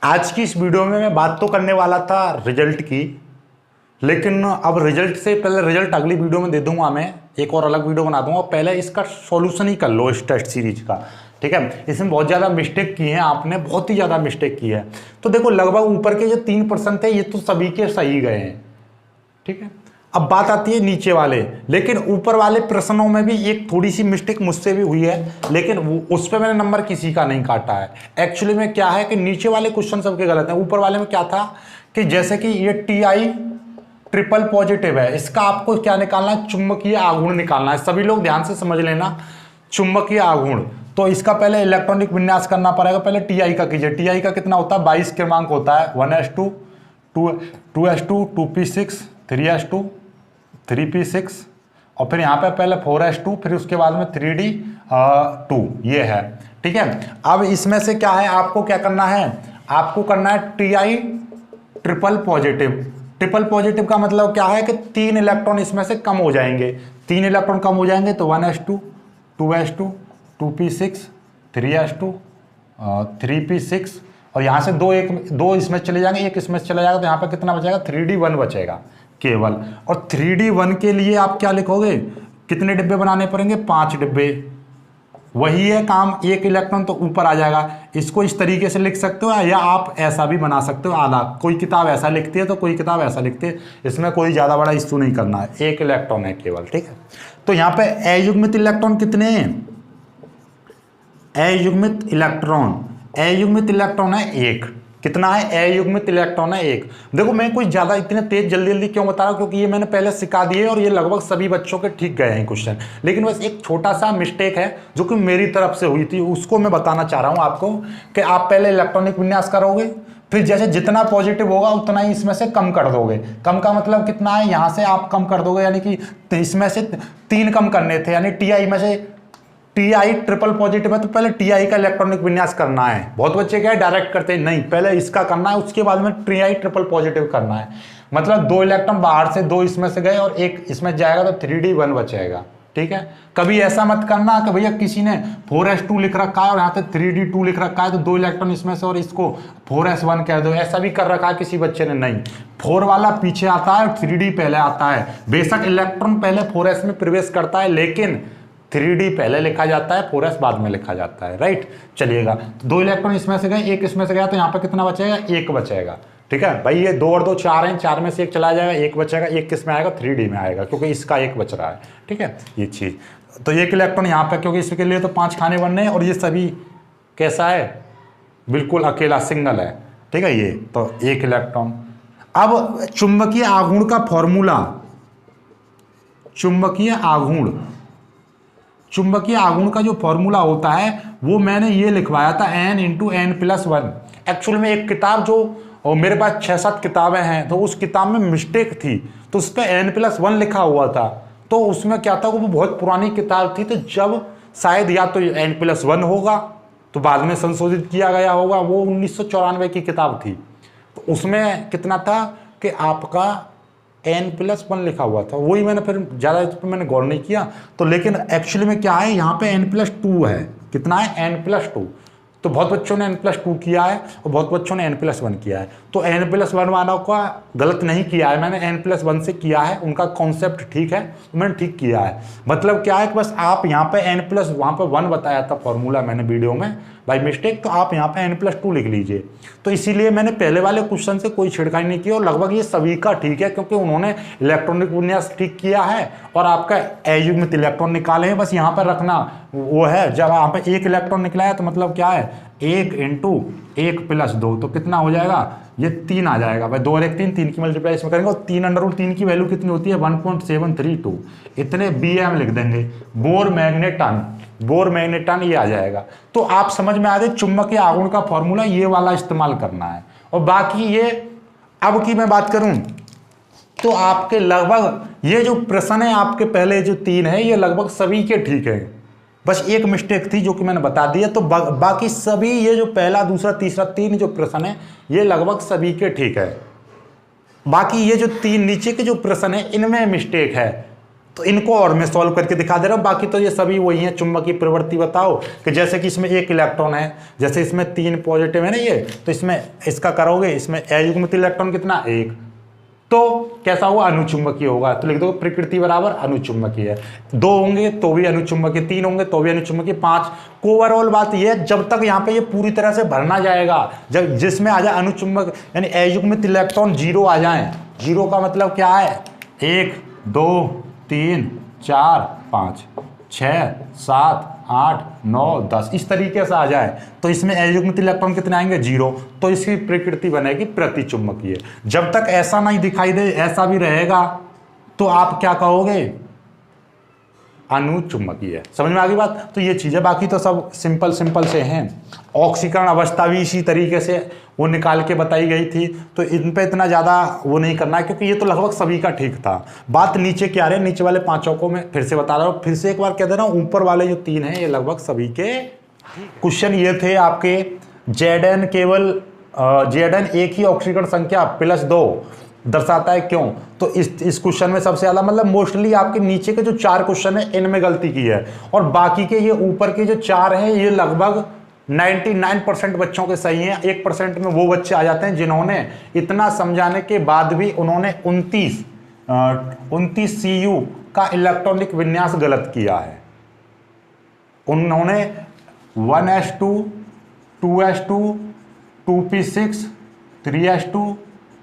आज की इस वीडियो में मैं बात तो करने वाला था रिजल्ट की, लेकिन अब रिजल्ट से पहले रिजल्ट अगली वीडियो में दे दूंगा। मैं एक और अलग वीडियो बना दूंगा। पहले इसका सॉल्यूशन ही कर लो इस टेस्ट सीरीज का, ठीक है। इसमें बहुत ज़्यादा मिस्टेक की है आपने, बहुत ही ज़्यादा मिस्टेक की है। तो देखो लगभग ऊपर के जो 3% थे ये तो सभी के सही गए हैं, ठीक है। अब बात आती है नीचे वाले, लेकिन ऊपर वाले प्रश्नों में भी एक थोड़ी सी मिस्टेक मुझसे भी हुई है, लेकिन उस पर मैंने नंबर किसी का नहीं काटा है। एक्चुअली में क्या है कि नीचे वाले क्वेश्चन सबके गलत हैं। ऊपर वाले में क्या था कि जैसे कि ये TI ट्रिपल पॉजिटिव है, इसका आपको क्या निकालना है, चुंबकीय आघूर्ण निकालना है। सभी लोग ध्यान से समझ लेना, चुंबकीय आघूर्ण। तो इसका पहले इलेक्ट्रॉनिक विन्यास करना पड़ेगा। पहले TI का कीजिए। TI का कितना होता है, 22 क्रमांक होता है। 1s2 2s2 2p6 3s2 3p6 और फिर यहाँ पे पहले 4s2, फिर उसके बाद में 3d2 ये है, ठीक है। अब इसमें से क्या है, आपको क्या करना है, आपको करना है TI triple positive. Triple positive का मतलब क्या है कि 3 इलेक्ट्रॉन इसमें से कम हो जाएंगे। 3 इलेक्ट्रॉन कम हो जाएंगे तो 1s2 2s2 2p6 3s2 3p6 और यहाँ से दो इसमें चले जाएंगे, एक इसमें चला जाएगा, तो यहाँ पे कितना बचेगा, 3d1 बचेगा केवल। और 3d1 के लिए आप क्या लिखोगे, कितने डिब्बे बनाने पड़ेंगे, 5 डिब्बे। वही है काम, एक इलेक्ट्रॉन तो ऊपर आ जाएगा। इसको इस तरीके से लिख सकते हो या आप ऐसा भी बना सकते हो आधा। कोई किताब ऐसा लिखती है तो कोई किताब ऐसा लिखती है, इसमें कोई ज़्यादा बड़ा इश्यू नहीं करना है। एक इलेक्ट्रॉन है केवल, ठीक है। तो यहाँ पे अयुग्मित इलेक्ट्रॉन कितने हैं, अयुग्मित इलेक्ट्रॉन है एक। कितना है, अयुग्मित इलेक्ट्रॉन है एक। देखो मैं कुछ ज़्यादा इतने तेज जल्दी जल्दी क्यों बता रहा हूँ, क्योंकि ये मैंने पहले सिखा दिए और ये लगभग सभी बच्चों के ठीक गए हैं क्वेश्चन। लेकिन बस एक छोटा सा मिस्टेक है जो कि मेरी तरफ से हुई थी, उसको मैं बताना चाह रहा हूँ आपको कि आप पहले इलेक्ट्रॉनिक विन्यास करोगे, फिर जैसे जितना पॉजिटिव होगा उतना ही इसमें से कम कर दोगे। कम का मतलब कितना है, यहाँ से आप कम कर दोगे, यानी कि इसमें से 3 कम करने थे, यानी TI में से TI ट्रिपल पॉजिटिव है तो पहले TI का इलेक्ट्रॉनिक विन्यास करना है। बहुत बच्चे क्या है डायरेक्ट करते हैं, नहीं, पहले इसका करना है, उसके बाद में TI ट्रिपल पॉजिटिव करना है। मतलब 2 इलेक्ट्रॉन बाहर से 2 इसमें से गए और एक इसमें जाएगा तो 3d1 बचेगा, ठीक है। कभी ऐसा मत करना कि भैया किसी ने 4s2 लिख रखा है और यहाँ पे 3d2 लिख रखा है तो 2 इलेक्ट्रॉन इसमें से और इसको 4s1 कह दो, ऐसा भी कर रखा है किसी बच्चे ने। नहीं, 4 वाला पीछे आता है और 3d पहले आता है। बेशक इलेक्ट्रॉन पहले 4s में प्रवेश करता है, लेकिन 3d पहले लिखा जाता है, 4s बाद में लिखा जाता है, राइट। चलिएगा, तो 2 इलेक्ट्रॉन इसमें से गए, एक इसमें से गया, तो यहाँ पे कितना बचेगा, 1 बचेगा, ठीक है भाई। ये 2 और 2 4 हैं, 4 में से 1 चला जाएगा, 1 बचेगा। 1 किस में आएगा, 3d में आएगा, क्योंकि इसका 1 बच रहा है, ठीक है। ये चीज़ तो 1 इलेक्ट्रॉन यहाँ पे, क्योंकि इसके लिए तो 5 खाने बनने हैं और ये सभी कैसा है, बिल्कुल अकेला सिंगल है, ठीक है। ये तो 1 इलेक्ट्रॉन। अब चुंबकीय आघूर्ण का फॉर्मूला, चुंबकीय आघूर्ण का जो फॉर्मूला होता है वो मैंने ये लिखवाया था, n × n+1। एक्चुअल में एक किताब जो, और मेरे पास 6-7 किताबें हैं, तो उस किताब में मिस्टेक थी, तो उस पर n+1 लिखा हुआ था। तो उसमें क्या था, वो बहुत पुरानी किताब थी, तो जब शायद या तो n+1 होगा तो बाद में संशोधित किया गया होगा। वो 1994 की किताब थी, तो उसमें कितना था कि आपका n+1 लिखा हुआ था। वही मैंने फिर ज़्यादा इस पर मैंने गौर नहीं किया। तो लेकिन एक्चुअली में क्या है, यहाँ पे n+2 है। कितना है, n+2। तो बहुत बच्चों ने n+2 किया है और बहुत बच्चों ने n+1 किया है। तो n+1 वालों का गलत नहीं किया है, मैंने n+1 से किया है। उनका कॉन्सेप्ट ठीक है, तो मैंने ठीक किया है। मतलब क्या है कि बस आप यहाँ पे वहाँ पे 1 बताया था फॉर्मूला मैंने वीडियो में बाई मिस्टेक, तो आप यहाँ पे n+2 लिख लीजिए। तो इसीलिए मैंने पहले वाले क्वेश्चन से कोई छिड़काई नहीं की और लगभग ये सभी का ठीक है, क्योंकि उन्होंने इलेक्ट्रॉनिक विन्यास ठीक किया है और आपका अयुग्मित इलेक्ट्रॉन निकाले हैं। बस यहाँ पर रखना वो है, जब यहाँ पे 1 इलेक्ट्रॉन निकला है तो मतलब क्या है, 1 × 1+2 तो कितना हो जाएगा, ये 3 आ जाएगा भाई। 2 और 1 3 की मल्टीप्लाई इसमें करेंगे और 3√3 की वैल्यू कितनी होती है, 1.732। इतने Bm लिख देंगे, बोर मैग्नेटन ये आ जाएगा। तो आप समझ में आ गए, चुंबकीय आघूर्ण का फॉर्मूला ये वाला इस्तेमाल करना है। और बाकी ये अब की मैं बात करूं तो आपके लगभग ये जो प्रश्न है आपके पहले जो 3 है ये लगभग सभी के ठीक है। बस एक मिस्टेक थी जो कि मैंने बता दी है। तो बाकी सभी ये जो पहला दूसरा तीसरा 3 जो प्रश्न है ये लगभग सभी के ठीक है। बाकी ये जो 3 नीचे के जो प्रश्न है इनमें मिस्टेक है। तो इनको और मैं सॉल्व करके दिखा दे रहा हूँ, बाकी तो ये सभी वही हैं। चुंबकीय प्रवृत्ति बताओ कि जैसे कि इसमें एक इलेक्ट्रॉन है, जैसे इसमें 3 पॉजिटिव है ना ये, तो इसमें इसका करोगे, इसमें अयुग्मित इलेक्ट्रॉन कितना, 1, तो कैसा होगा, अनुचुंबकीय होगा। तो लिख दो प्रकृति बराबर अनुचुंबकीय है। 2 होंगे तो भी अनुचुंबकीय, 3 होंगे तो भी अनुचुंबकीय, 5। ओवरऑल बात यह है, जब तक यहाँ पे ये पूरी तरह से भरना जाएगा, जब जिसमें आ जाए अनुचुंबक यानी अयुग्मित इलेक्ट्रॉन 0 आ जाए। 0 का मतलब क्या है, 1 2 3 4 5 6 7 8 9 10 इस तरीके से आ जाए, तो इसमें अयुग्मित इलेक्ट्रॉन कितने आएंगे, 0। तो इसकी प्रकृति बनेगी प्रतिचुंबकीय। जब तक ऐसा नहीं दिखाई दे, ऐसा भी रहेगा, तो आप क्या कहोगे, अनुचुंबकीय। समझ में आ गई बात। तो ये चीजें बाकी तो सब सिंपल से हैं। ऑक्सीकरण अवस्था भी इसी तरीके से वो निकाल के बताई गई थी, तो इन पे इतना ज़्यादा वो नहीं करना है, क्योंकि ये तो लगभग सभी का ठीक था। बात नीचे क्या रहे, नीचे वाले 5 को मैं फिर से बता रहा हूँ, फिर से एक बार कह दे रहा हूँ, ऊपर वाले जो 3 हैं ये लगभग सभी के क्वेश्चन ये थे आपके। Zn केवल Zn एक ही ऑक्सीकरण संख्या +2 दर्शाता है, क्यों, तो इस क्वेश्चन में सबसे ज्यादा मतलब मोस्टली आपके नीचे के जो 4 क्वेश्चन है इनमें गलती की है, और बाकी के ये ऊपर के जो 4 हैं ये लगभग 99% बच्चों के सही हैं। 1% में वो बच्चे आ जाते हैं जिन्होंने इतना समझाने के बाद भी उन्होंने 29 CU का इलेक्ट्रॉनिक विन्यास गलत किया है। उन्होंने 1s2 2s2 2p6 3s2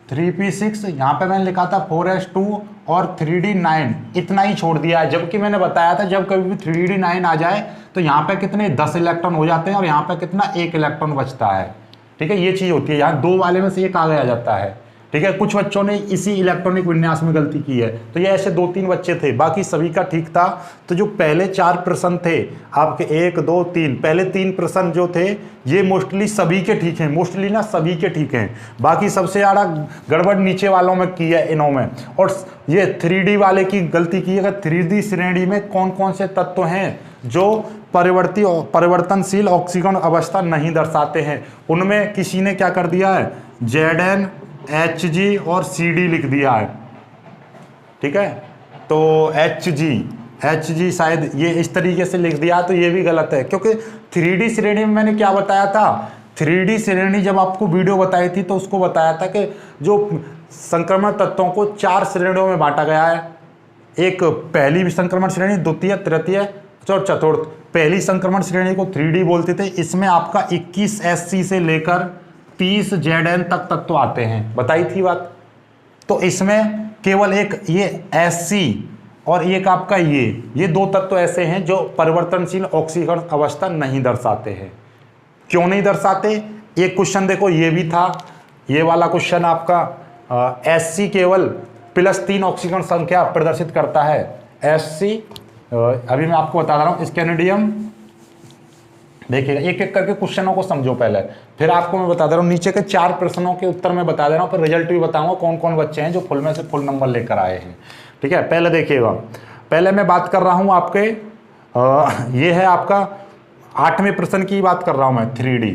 3p6, यहाँ पे मैंने लिखा था 4s2 और 3d9 इतना ही छोड़ दिया है, जबकि मैंने बताया था जब कभी भी 3d9 आ जाए तो यहाँ पे कितने 10 इलेक्ट्रॉन हो जाते हैं और यहाँ पे कितना 1 इलेक्ट्रॉन बचता है। ठीक है, ये चीज़ होती है, यहाँ 2 वाले में से 1 आगे आ जाता है। ठीक है, कुछ बच्चों ने इसी इलेक्ट्रॉनिक विन्यास में गलती की है, तो ये ऐसे 2-3 बच्चे थे, बाकी सभी का ठीक था। तो जो पहले 4 प्रश्न थे आपके 1 2 3, पहले 3 प्रश्न जो थे ये मोस्टली सभी के ठीक हैं, मोस्टली ना सभी के ठीक हैं। बाकी सबसे ज़्यादा गड़बड़ नीचे वालों में की है इन्हों में, और ये 3D वाले की गलती की है। 3D श्रेणी में कौन कौन से तत्व हैं जो परिवर्तनशील ऑक्सीकरण अवस्था नहीं दर्शाते हैं, उनमें किसी ने क्या कर दिया है, Zn Hg और Cd लिख दिया है। ठीक है, तो Hg शायद ये इस तरीके से लिख दिया, तो ये भी गलत है, क्योंकि 3D श्रेणी में मैंने क्या बताया था, 3D श्रेणी जब आपको वीडियो बताई थी तो उसको बताया था कि जो संक्रमण तत्वों को 4 श्रेणियों में बांटा गया है। एक पहली संक्रमण श्रेणी, द्वितीय, तृतीय और चतुर्थ। पहली संक्रमण श्रेणी को 3D बोलते थे, इसमें आपका 21 Sc से लेकर 30 Zn तक तत्व आते हैं, बताई थी बात। तो इसमें केवल एक ये Sc और एक आपका ये 2 तत्व ऐसे हैं जो परिवर्तनशील ऑक्सीकरण अवस्था नहीं दर्शाते हैं। क्यों नहीं दर्शाते, एक क्वेश्चन देखो ये भी था, ये वाला क्वेश्चन आपका Sc केवल +3 ऑक्सीकरण संख्या प्रदर्शित करता है। Sc अभी मैं आपको बता रहा हूँ, स्कैंडियम देखिएगा, एक एक करके क्वेश्चनों को समझो पहले, फिर आपको मैं बता दे रहा हूँ नीचे के 4 प्रश्नों के उत्तर मैं बता दे रहा हूँ, फिर रिजल्ट भी बताऊंगा कौन कौन बच्चे हैं जो फुल में से फुल नंबर लेकर आए हैं। ठीक है, पहले देखिएगा, पहले मैं बात कर रहा हूँ आपके ये है आपका 8वें प्रश्न की बात कर रहा हूँ मैं, 3D।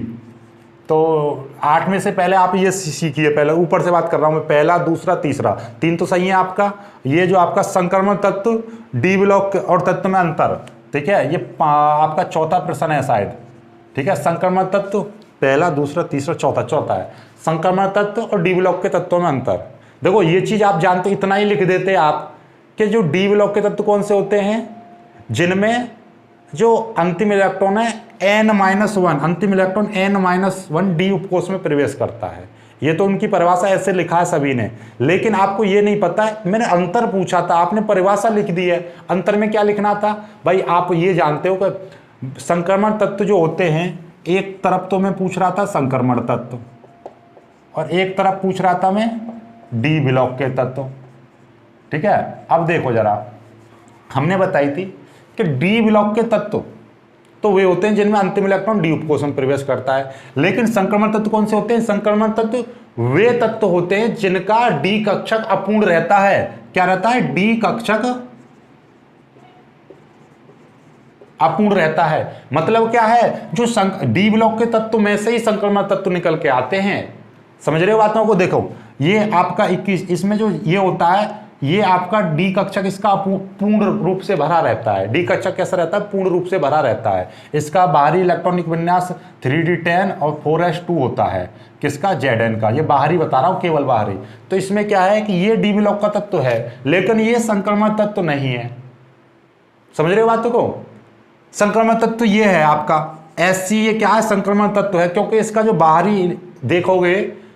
तो 8 में से पहले आप ये सीखिए, पहले ऊपर से बात कर रहा हूँ मैं, पहला, दूसरा, तीसरा, 3 तो सही है आपका। ये जो आपका संक्रमण तत्व, डी ब्लॉक और तत्व में अंतर, ठीक है, ये आपका 4था प्रश्न है शायद। ठीक है, संक्रमण तत्व पहला, दूसरा, तीसरा, चौथा है संक्रमण तत्व और डी ब्लॉक के तत्वों में अंतर। देखो ये चीज आप जानते, इतना ही लिख देते आप कि जो डी ब्लॉक के तत्व कौन से होते हैं, जिनमें जो अंतिम इलेक्ट्रॉन है n-1, अंतिम इलेक्ट्रॉन n-1 डी उपकोष में प्रवेश करता है। ये तो उनकी परिभाषा ऐसे लिखा है सभी ने, लेकिन आपको ये नहीं पता है, मैंने अंतर पूछा था, आपने परिभाषा लिख दी है, अंतर में क्या लिखना था भाई। आप ये जानते हो कि संक्रमण तत्व जो होते हैं, एक तरफ तो मैं पूछ रहा था संक्रमण तत्व और एक तरफ पूछ रहा था मैं डी ब्लॉक के तत्व। ठीक है, अब देखो जरा, हमने बताई थी कि डी ब्लॉक के तत्व तो वे होते हैं जिनमें अंतिम इलेक्ट्रॉन डी उपकोष में प्रवेश करता है, लेकिन संक्रमण तत्व कौन से होते हैं, संक्रमण तत्व वे तत्व होते हैं जिनका डी कक्षक अपूर्ण रहता है। क्या रहता है, डी कक्षक अपूर्ण रहता है। मतलब क्या है, जो डी ब्लॉक के तत्व में से ही संक्रमण तत्व निकल के आते हैं। समझ रहे हो बातों को, देखो ये आपका 21, इसमें जो ये होता है ये आपका डी कक्षक इसका पूर्ण रूप से भरा रहता है। डी कक्षक कैसा रहता है? पूर्ण रूप से भरा रहता है। इसका बाहरी इलेक्ट्रॉनिक विन्यास 3d10 और 4s2 होता है। किसका? Zn का। ये बाहरी बता रहा हूं, केवल बाहरी। तो इसमें क्या है कि ये डी ब्लॉक का तत्व है, लेकिन ये संक्रमण तत्व नहीं है। समझ रहे हो बातों को? संक्रमण तत्व ये है आपका Sc, ये क्या है? संक्रमण तत्व है, क्योंकि इसका जो बाहरी देखोगे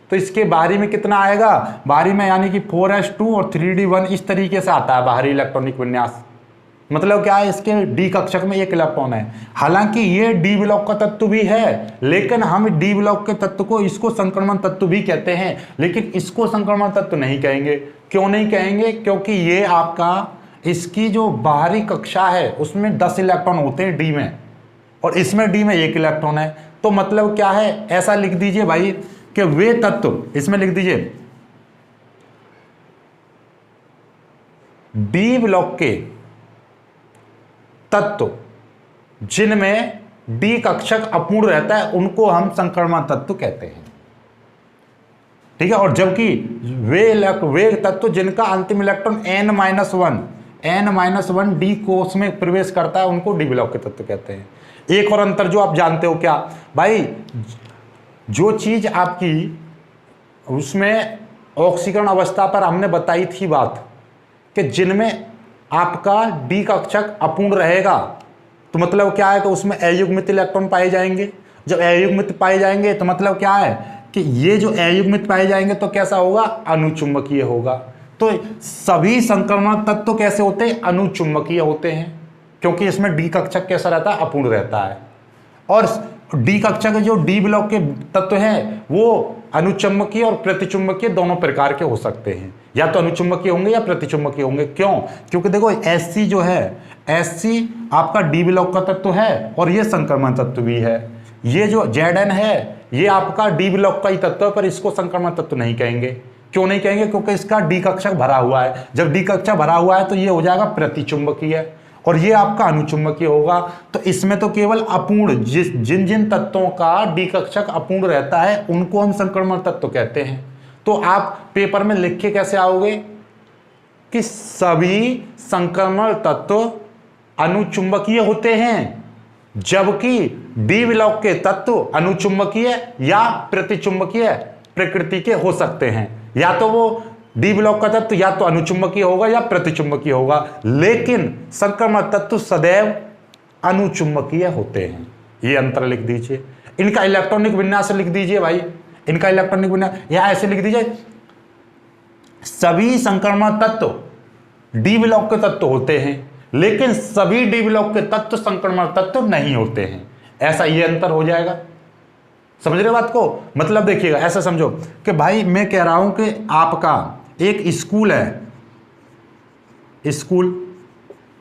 तो इसके बाहरी में कितना आएगा? बाहरी में यानी कि 4s2 और 3d1 इस तरीके से आता है बाहरी इलेक्ट्रॉनिक विन्यास। मतलब क्या है? इसके डी कक्षक में 1 इलेक्ट्रॉन है। हालांकि ये डी ब्लॉक का तत्व भी है, लेकिन हम डी ब्लॉक के तत्व को इसको संक्रमण तत्व भी कहते हैं, लेकिन इसको संक्रमण तत्व नहीं कहेंगे। क्यों नहीं कहेंगे? क्योंकि ये आपका इसकी जो बाहरी कक्षा है उसमें 10 इलेक्ट्रॉन होते हैं डी में, और इसमें डी में 1 इलेक्ट्रॉन है। तो मतलब क्या है? ऐसा लिख दीजिए भाई कि वे तत्व, इसमें लिख दीजिए डी ब्लॉक के तत्व जिनमें डी कक्षक अपूर्ण रहता है उनको हम संक्रमण तत्व कहते हैं। ठीक है? और जबकि वे तत्व जिनका अंतिम इलेक्ट्रॉन n-1 डी कोष में प्रवेश करता है उनको डी ब्लॉक के तत्व कहते हैं। एक और अंतर जो आप जानते हो क्या भाई? जो चीज आपकी उसमें ऑक्सीकरण अवस्था पर हमने बताई थी बात कि जिनमें आपका डी कक्षक अपूर्ण रहेगा, तो मतलब क्या है कि उसमें अयुग्मित इलेक्ट्रॉन पाए जाएंगे। जब अयुग्मित पाए जाएंगे तो मतलब क्या है कि ये जो अयुग्मित पाए जाएंगे तो कैसा होगा? अनुचुंबकीय होगा। तो सभी संक्रमण तत्व कैसे होते हैं? अनुचुंबकीय होते हैं, क्योंकि इसमें डी कक्षक कैसा रहता है? अपूर्ण रहता है। और डी कक्षक जो डी ब्लॉक के तत्व हैं वो अनुचुंबकीय और प्रतिचुंबकीय दोनों प्रकार के हो सकते हैं। या तो अनुचुंबकीय होंगे या प्रतिचुंबकीय होंगे। क्यों? क्योंकि देखो Sc जो है, Sc आपका डी ब्लॉक का तत्व है और ये संक्रमण तत्व भी है। ये जो Zn है ये आपका डी ब्लॉक का ही तत्व है, पर इसको संक्रमण तत्व नहीं कहेंगे। क्यों नहीं कहेंगे? क्योंकि इसका डी कक्षक भरा हुआ है। जब डी कक्षक भरा हुआ है तो ये हो जाएगा प्रतिचुंबकीय और ये आपका अनुचुंबकीय होगा। तो इसमें तो केवल अपूर्ण, जिन जिन तत्वों का डी कक्षक अपूर्ण रहता है उनको हम संक्रमण तत्व कहते हैं। तो आप पेपर में लिख के कैसे आओगे कि सभी संक्रमण तत्व अनुचुंबकीय होते हैं, जबकि डी ब्लॉक के तत्व अनुचुंबकीय या प्रतिचुंबकीय प्रकृति के हो सकते हैं। या तो वो डी ब्लॉक का तत्व या तो अनुचुंबकीय होगा या प्रतिचुंबकीय होगा, लेकिन संक्रमण तत्व सदैव अनुचुंबकीय होते हैं। ये अंतर लिख दीजिए। इनका इलेक्ट्रॉनिक विन्यास लिख दीजिए भाई। इनका इलेक्ट्रॉनिक विन्यास यहां ऐसे लिख दीजिए, सभी संक्रमण तत्व डी ब्लॉक के तत्व होते हैं, लेकिन सभी डी ब्लॉक के तत्व संक्रमण तत्व नहीं होते हैं। ऐसा ये अंतर हो जाएगा। समझ रहे बात को? मतलब देखिएगा, ऐसा समझो कि भाई मैं कह रहा हूं कि आपका एक स्कूल है, स्कूल,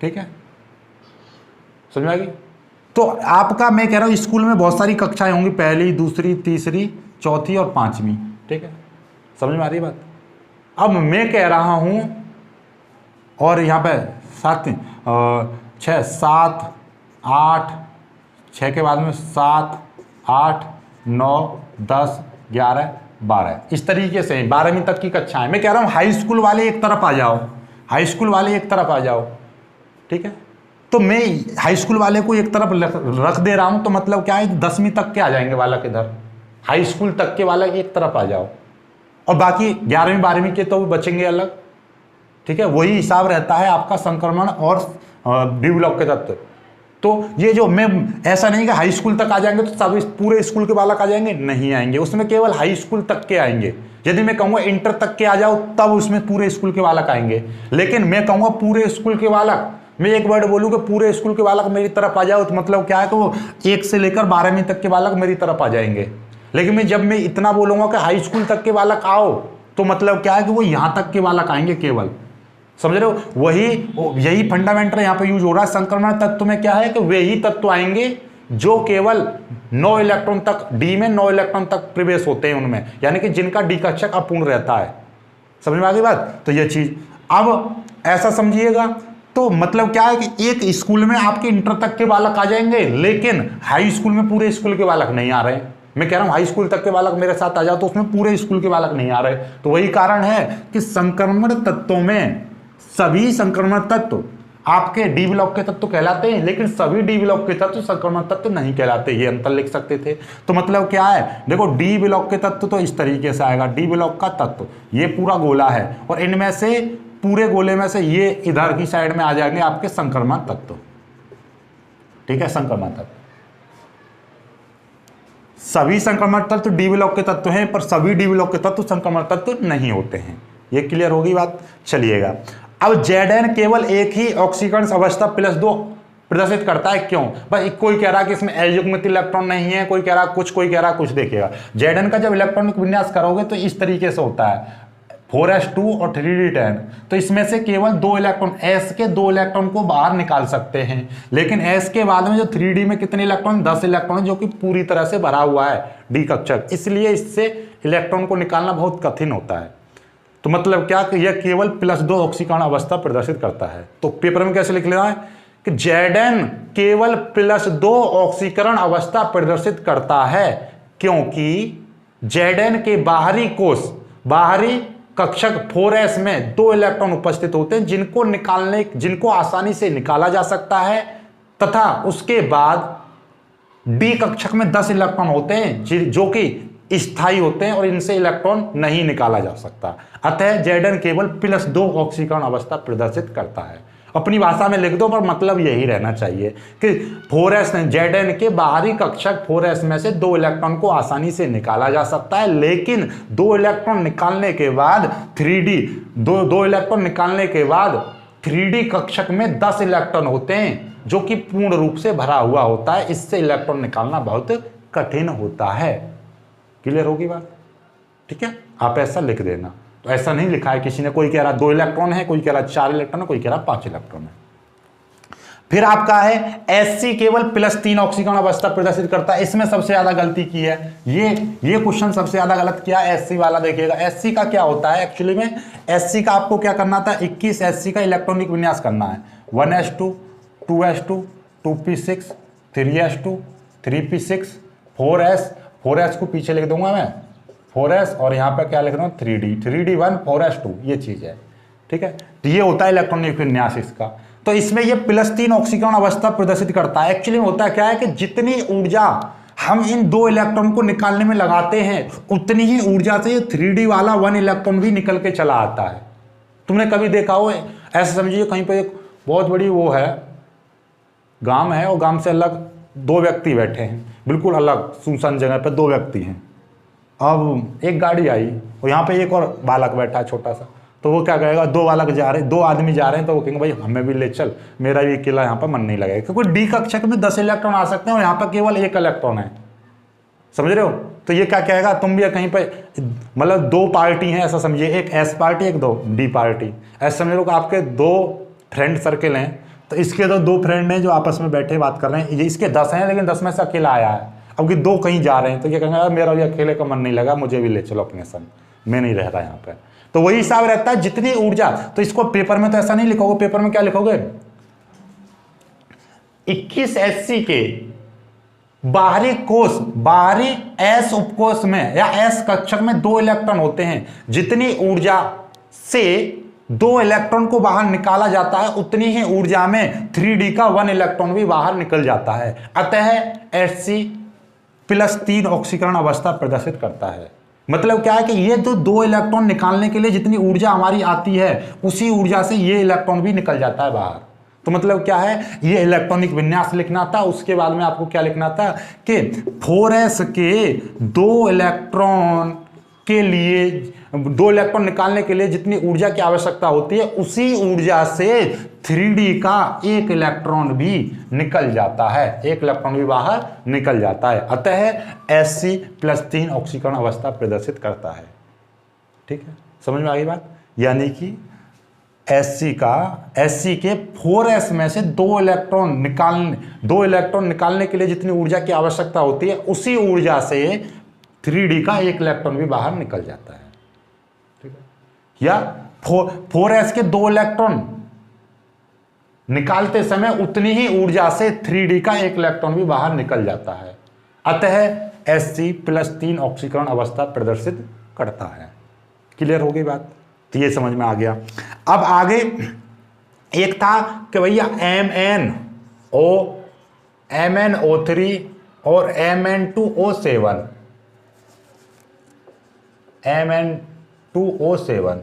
ठीक है, समझ में आ गई? तो आपका मैं कह रहा हूं स्कूल में बहुत सारी कक्षाएं होंगी, पहली, दूसरी, तीसरी, चौथी और 5वीं, ठीक है, समझ में आ रही बात? अब मैं कह रहा हूं और यहां पे 7, 6, 7, 8, 6 के बाद में 7, 8, 9, 10, 11, 12 इस तरीके से 12वीं तक की कक्षाएं। मैं कह रहा हूं हाई स्कूल वाले एक तरफ आ जाओ, हाई स्कूल वाले एक तरफ आ जाओ, ठीक है। तो मैं हाई स्कूल वाले को एक तरफ रख दे रहा हूं, तो मतलब क्या है 10वीं तक के आ जाएंगे बालक इधर, हाई स्कूल तक के बालक एक तरफ आ जाओ, और बाकी 11वीं 12वीं के तो बचेंगे अलग, ठीक है। वही हिसाब रहता है आपका संक्रमण और डी ब्लॉक के तत्व। तो ये जो मैं ऐसा नहीं कि हाई स्कूल तक आ जाएंगे तो सब पूरे स्कूल के बालक आ जाएंगे, नहीं आएंगे, उसमें केवल हाई स्कूल तक के आएंगे। यदि मैं कहूँगा इंटर तक के आ जाओ तब उसमें पूरे स्कूल के बालक आएंगे, लेकिन मैं कहूँगा पूरे स्कूल के बालक, मैं एक वर्ड बोलूँ कि पूरे स्कूल के बालक मेरी तरफ आ जाओ, तो मतलब क्या है कि वो 1 से लेकर 12वीं तक के बालक मेरी तरफ आ जाएंगे। लेकिन जब मैं इतना बोलूँगा कि हाई स्कूल तक के बालक आओ, तो मतलब क्या है कि वो यहाँ तक के बालक आएंगे केवल, समझ रहे हो? यही फंडामेंटल यहाँ पे यूज हो रहा है। संक्रमण तत्व में क्या है कि वे ही तत्व आएंगे जो केवल 9 इलेक्ट्रॉन तक, डी में 9 इलेक्ट्रॉन तक प्रवेश होते हैं उनमें, यानी कि जिनका डी कक्षक अपूर्ण रहता है। समझ में आ गई बात? तो यह चीज अब ऐसा समझिएगा। तो मतलब क्या है कि एक स्कूल में आपके इंटर तक के बालक आ जाएंगे, लेकिन हाई स्कूल में पूरे स्कूल के बालक नहीं आ रहे। मैं कह रहा हूं हाई स्कूल तक के बालक मेरे साथ आ जाओ, तो उसमें पूरे स्कूल के बालक नहीं आ रहे। तो वही कारण है कि संक्रमण तत्वों में सभी संक्रमण तत्व आपके डी ब्लॉक के तत्व कहलाते हैं, लेकिन सभी डी ब्लॉक के तत्व संक्रमण तत्व नहीं कहलाते। ये अंतर लिख सकते थे। तो मतलब क्या है, देखो डी ब्लॉक के तत्व तो इस तरीके से आएगा, डी ब्लॉक का तत्व ये पूरा गोला है और इनमें से पूरे गोले में से ये इधर की साइड में आ जाएंगे आपके संक्रमण तत्व। ठीक है, संक्रमण तत्व। सभी संक्रमण तत्व डी ब्लॉक के तत्व हैं, पर सभी डी ब्लॉक के तत्व संक्रमण तत्व नहीं होते हैं। ये क्लियर होगी बात। चलिएगा, अब Zn केवल एक ही ऑक्सीकरण अवस्था +2 प्रदर्शित करता है। क्यों भाई, कोई कह रहा है कि इसमें अयुग्मित इलेक्ट्रॉन नहीं है, कोई कह रहा कुछ, कोई कह रहा कुछ। देखिएगा Zn का जब इलेक्ट्रॉनिक विन्यास करोगे तो इस तरीके से होता है 4s2 और 3d10। तो इसमें से केवल 2 इलेक्ट्रॉन, s के 2 इलेक्ट्रॉन को बाहर निकाल सकते हैं, लेकिन s के बाद में जो 3d में कितने इलेक्ट्रॉन, 10 इलेक्ट्रॉन, जो कि पूरी तरह से भरा हुआ है डी कक्षक, इसलिए इससे इलेक्ट्रॉन को निकालना बहुत कठिन होता है। तो मतलब क्या कि यह केवल +2 ऑक्सीकरण अवस्था प्रदर्शित करता है। तो पेपर में कैसे लिख लेना है कि Zn केवल +2 ऑक्सीकरण अवस्था प्रदर्शित करता है, क्योंकि Zn के बाहरी कोष, बाहरी कक्षक 4s में 2 इलेक्ट्रॉन उपस्थित होते हैं, जिनको आसानी से निकाला जा सकता है, तथा उसके बाद डी कक्षक में 10 इलेक्ट्रॉन होते हैं जो कि स्थायी होते हैं और इनसे इलेक्ट्रॉन नहीं निकाला जा सकता। अतः Zn केवल +2 ऑक्सीकरण अवस्था प्रदर्शित करता है। अपनी भाषा में लिख दो, पर मतलब यही रहना चाहिए कि 4s Zn के बाहरी कक्षक 4s में से 2 इलेक्ट्रॉन को आसानी से निकाला जा सकता है, लेकिन 2 इलेक्ट्रॉन निकालने के बाद 2 इलेक्ट्रॉन निकालने के बाद 3d कक्षक में 10 इलेक्ट्रॉन होते हैं, जो कि पूर्ण रूप से भरा हुआ होता है। इससे इलेक्ट्रॉन निकालना बहुत कठिन होता है। क्लियर होगी बात। ठीक है, आप ऐसा लिख देना। तो ऐसा नहीं लिखा है किसी ने, कोई कह रहा 2 इलेक्ट्रॉन है, कोई कह रहा 4 इलेक्ट्रॉन है, कोई कह रहा 5 इलेक्ट्रॉन है। फिर आपका है Sc केवल +3 ऑक्सीकरण अवस्था प्रदर्शित करता है। इसमें सबसे ज्यादा गलती की है, ये क्वेश्चन सबसे ज्यादा गलत किया Sc वाला। देखिएगा Sc का क्या होता है, एक्चुअली में Sc का आपको क्या करना था, 21 Sc का इलेक्ट्रॉनिक विन्यास करना है। 1s2 2s2 2p6 3s2 3p6 4s को पीछे लिख दूंगा मैं 4s, और यहाँ पे क्या लिख रहा हूँ 3d1 4s2, ये चीज है। ठीक है, तो ये होता है इलेक्ट्रॉनिक विन्यास इसका। तो इसमें ये +3 ऑक्सीकरण अवस्था प्रदर्शित करता है। एक्चुअली होता क्या है कि जितनी ऊर्जा हम इन 2 इलेक्ट्रॉन को निकालने में लगाते हैं, उतनी ही ऊर्जा से 3d वाला 1 इलेक्ट्रॉन भी निकल के चला आता है। तुमने कभी देखा हो, ऐसा समझिए कहीं पर एक बहुत बड़ी वो है, गांव है, और गांव से अलग 2 व्यक्ति बैठे हैं, बिल्कुल अलग सुनसान जगह पर 2 व्यक्ति हैं। अब एक गाड़ी आई और यहाँ पे एक और बालक बैठा है छोटा सा, तो वो क्या कहेगा, 2 बालक जा रहे हैं, 2 आदमी जा रहे हैं, तो वो कहेंगे भाई हमें भी ले चल, मेरा भी अकेला यहाँ पर मन नहीं लगेगा, क्योंकि डी कक्षक में 10 इलेक्ट्रॉन आ सकते हैं और यहाँ पर केवल 1 इलेक्ट्रॉन है। समझ रहे हो। तो ये क्या कहेगा, तुम भी कहीं पर मतलब 2 पार्टी हैं ऐसा समझिए, एक एस पार्टी एक डी पार्टी, ऐसा समझ लो कि आपके 2 फ्रेंड सर्किल हैं। तो इसके तो 2 फ्रेंड हैं जो आपस में बैठे बात कर रहे हैं, ये इसके 10 हैं, लेकिन 10 में से अकेला आया है। अब कि 2 कहीं जा रहे हैं, तो ये कहेंगे मेरा भी अकेले का मन नहीं लगा, मुझे भी ले चलो अपने संग, मैं नहीं रह रहा यहाँ पे। तो वही हिसाब रहता है, जितनी ऊर्जा। तो इसको पेपर में तो ऐसा नहीं लिखोगे, पेपर में क्या लिखोगे, 21 Sc के बाहरी कोष, बाहरी S उपकोष में या S कक्षक में 2 इलेक्ट्रॉन होते हैं, जितनी ऊर्जा से 2 इलेक्ट्रॉन को बाहर निकाला जाता है, उतनी ही ऊर्जा में 3d का 1 इलेक्ट्रॉन भी बाहर निकल जाता है। अतः Sc +3 ऑक्सीकरण अवस्था प्रदर्शित करता है। मतलब क्या है कि ये तो 2 इलेक्ट्रॉन निकालने के लिए जितनी ऊर्जा हमारी आती है, उसी ऊर्जा से ये इलेक्ट्रॉन भी निकल जाता है बाहर। तो मतलब क्या है, ये इलेक्ट्रॉनिक विन्यास लिखना था। उसके बाद में आपको क्या लिखना था कि 4s के 2 इलेक्ट्रॉन के लिए, 2 इलेक्ट्रॉन निकालने के लिए जितनी ऊर्जा की आवश्यकता होती है, उसी ऊर्जा से 3d का 1 इलेक्ट्रॉन भी निकल जाता है, 1 इलेक्ट्रॉन भी बाहर निकल जाता है। अतः Sc +3 ऑक्सीकरण अवस्था प्रदर्शित करता है। ठीक है, समझ में आ गई बात। यानी कि Sc के 4s में से 2 इलेक्ट्रॉन निकालने के लिए जितनी ऊर्जा की आवश्यकता होती है, उसी ऊर्जा से 3d का 1 इलेक्ट्रॉन भी बाहर निकल जाता है। ठीक है, या 4s के 2 इलेक्ट्रॉन निकालते समय उतनी ही ऊर्जा से 3d का 1 इलेक्ट्रॉन भी बाहर निकल जाता है। अतः Sc +3 ऑक्सीकरण अवस्था प्रदर्शित करता है। क्लियर हो गई बात। तो ये समझ में आ गया। अब आगे एक था कि भैया MnO3 और Mn2O7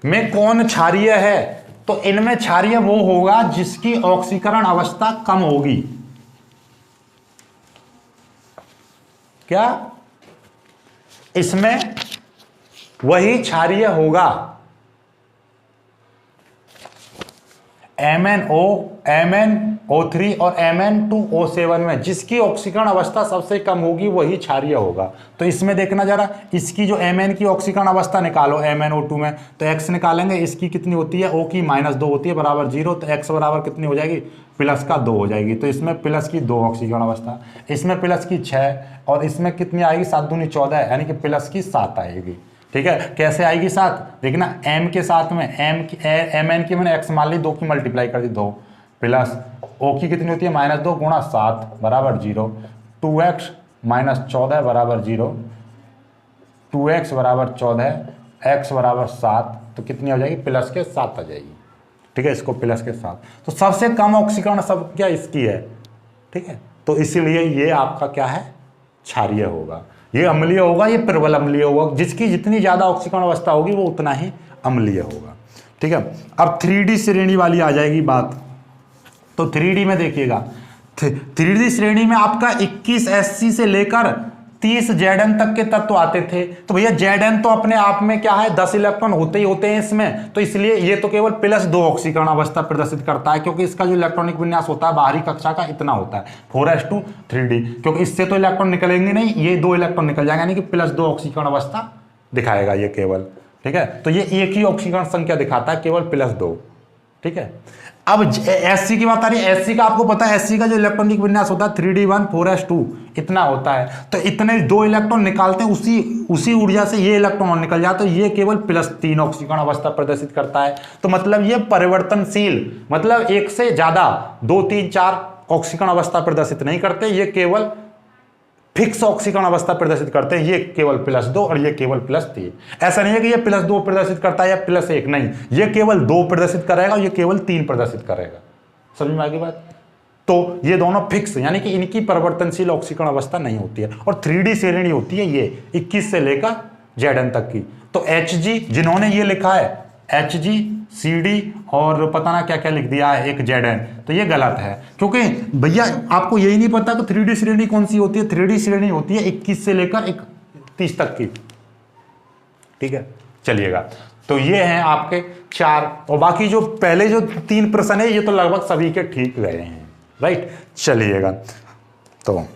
में कौन क्षारीय है? तो इनमें क्षारीय वो होगा जिसकी ऑक्सीकरण अवस्था कम होगी। क्या? इसमें वही क्षारीय होगा MnO3 और Mn2O7 में जिसकी ऑक्सीकरण अवस्था सबसे कम होगी वही क्षारीय होगा। तो इसमें देखना जरा, इसकी जो Mn की ऑक्सीकरण अवस्था निकालो MnO2 में, तो X निकालेंगे, इसकी कितनी होती है, O की -2 होती है बराबर 0, तो X बराबर कितनी हो जाएगी, +2 हो जाएगी। तो इसमें प्लस की 2 ऑक्सीकरण अवस्था, इसमें प्लस की 6 और इसमें कितनी आएगी, 7 दूनी 14 यानी कि प्लस की 7 आएगी। ठीक है, कैसे आएगी 7? देखना M के साथ में Mn की मैंने X मान ली, 2 की मल्टीप्लाई कर दी 2 प्लस O की कितनी होती है -2 गुणा 7 बराबर 0, 2x - 14 बराबर 0, 2x बराबर 14, x बराबर 7, तो कितनी हो जाएगी, प्लस के 7 आ जाएगी। ठीक है, इसको प्लस के 7, तो सबसे कम ऑक्सीकरण सब क्या इसकी है। ठीक है, तो इसीलिए ये आपका क्या है, क्षारीय होगा। ये अम्लीय होगा, ये प्रबल अम्लीय होगा। जिसकी जितनी ज्यादा ऑक्सीकरण अवस्था होगी वो उतना ही अम्लीय होगा। ठीक है, अब 3D श्रेणी वाली आ जाएगी बात। तो 3D में देखिएगा, 3D श्रेणी में आपका 21 SC से लेकर 30 Zn तक के तत्व आते थे। तो भैया Zn तो अपने आप में क्या है, 10 इलेक्ट्रॉन होते ही होते हैं इसमें, तो इसलिए ये तो केवल +2 ऑक्सीकरण अवस्था प्रदर्शित करता है, क्योंकि इसका जो इलेक्ट्रॉनिक विन्यास होता है बाहरी कक्षा का इतना होता है 4s2 3D, क्योंकि इससे तो इलेक्ट्रॉन निकलेंगे नहीं, ये 2 इलेक्ट्रॉन निकल जाएंगे, यानी कि +2 ऑक्सीकरण अवस्था दिखाएगा ये केवल। ठीक है, तो ये एक ही ऑक्सीकरण संख्या दिखाता है, केवल +2। ठीक है, अब SC की बात आ रही है। SC का आपको पता है, SC का जो इलेक्ट्रॉनिक विन्यास होता है 3D1 4s2 इतना होता है। तो इतने 2 इलेक्ट्रॉन निकालते हैं, उसी ऊर्जा से ये इलेक्ट्रॉन निकल जाता है, तो ये केवल +3 ऑक्सीकरण अवस्था प्रदर्शित करता है। तो मतलब ये परिवर्तनशील, मतलब एक से ज्यादा 2 3 4 ऑक्सीकरण अवस्था प्रदर्शित नहीं करते, ये केवल फिक्स ऑक्सीकरण अवस्था प्रदर्शित करते हैं। ये केवल +2 और ये केवल +3। ऐसा नहीं है कि ये +2 प्रदर्शित करता है या +1, नहीं, ये केवल 2 प्रदर्शित करेगा और ये केवल 3 प्रदर्शित करेगा। समझ में आ गई बात? तो ये दोनों फिक्स, यानी कि इनकी परिवर्तनशील ऑक्सीकरण अवस्था नहीं होती है। और 3D श्रेणी होती है ये 21 से लेकर Zn तक की। तो Hg जिन्होंने ये लिखा है Hg CD और पता ना क्या क्या लिख दिया है एक Zn, तो ये गलत है, क्योंकि भैया आपको यही नहीं पता कि 3D श्रेणी कौन सी होती है। 3D श्रेणी होती है 21 से लेकर 30 तक की। ठीक है, चलिएगा, तो ये हैं आपके 4, और बाकी जो पहले जो 3 प्रश्न है ये तो लगभग सभी के ठीक गए हैं। राइट, चलिएगा, तो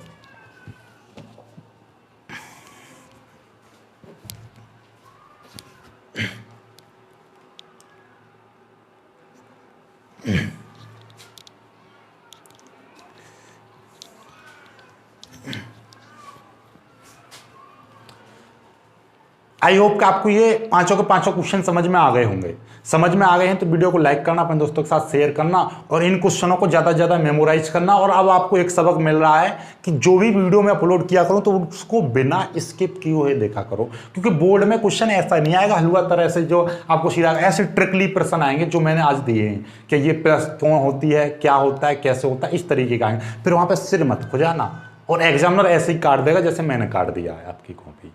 आई होप कि आपको ये पांचों के पांचों क्वेश्चन समझ में आ गए होंगे। समझ में आ गए हैं तो वीडियो को लाइक करना, अपने दोस्तों के साथ शेयर करना और इन क्वेश्चनों को ज़्यादा से ज़्यादा मेमोराइज करना। और अब आपको एक सबक मिल रहा है कि जो भी वीडियो मैं अपलोड किया करूं तो उसको बिना स्किप किए हुए देखा करो, क्योंकि बोर्ड में क्वेश्चन ऐसा नहीं आएगा हलवा तरह से जो आपको सीधा, ऐसे ट्रिकली प्रश्न आएंगे जो मैंने आज दिए हैं कि ये प्लस क्यों होती है, क्या होता है, कैसे होता है, इस तरीके का आएंगे। फिर वहाँ पर सिर मत खुजाना और एग्जामिनर ऐसे ही काट देगा जैसे मैंने काट दिया है आपकी कॉपी।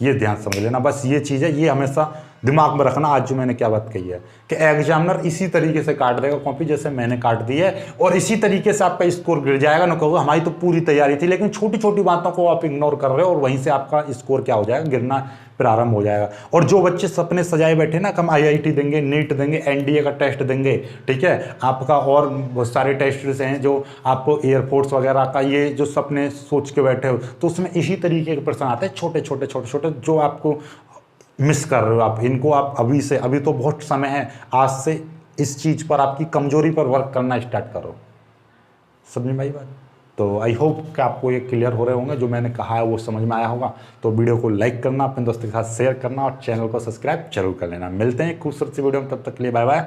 ये ध्यान समझ लेना, बस ये चीज़ है, ये हमेशा दिमाग में रखना। आज जो मैंने क्या बात कही है कि एग्जामिनर इसी तरीके से काट देगा कॉपी जैसे मैंने काट दी है, और इसी तरीके से आपका स्कोर गिर जाएगा। ना कहोगे हमारी तो पूरी तैयारी थी, लेकिन छोटी छोटी बातों को आप इग्नोर कर रहे हो और वहीं से आपका स्कोर क्या हो जाएगा, गिरना प्रारंभ हो जाएगा। और जो बच्चे सपने सजाए बैठे ना कि हम IIT देंगे, नीट देंगे, NDA का टेस्ट देंगे, ठीक है, आपका और बहुत सारे टेस्ट हैं जो आपको एयरफोर्स वगैरह का, ये जो सपने सोच के बैठे हो, तो उसमें इसी तरीके के प्रश्न आते हैं, छोटे छोटे जो आपको मिस कर रहे हो आप। इनको आप अभी से, अभी तो बहुत समय है, आज से इस चीज़ पर, आपकी कमजोरी पर वर्क करना स्टार्ट करो। समझ में आई बात? तो आई होप कि आपको ये क्लियर हो रहे होंगे, जो मैंने कहा है वो समझ में आया होगा। तो वीडियो को लाइक करना, अपने दोस्तों के साथ शेयर करना और चैनल को सब्सक्राइब जरूर कर लेना। मिलते हैं खूबसूरत सी वीडियो में, तब तक के लिए बाय बाय।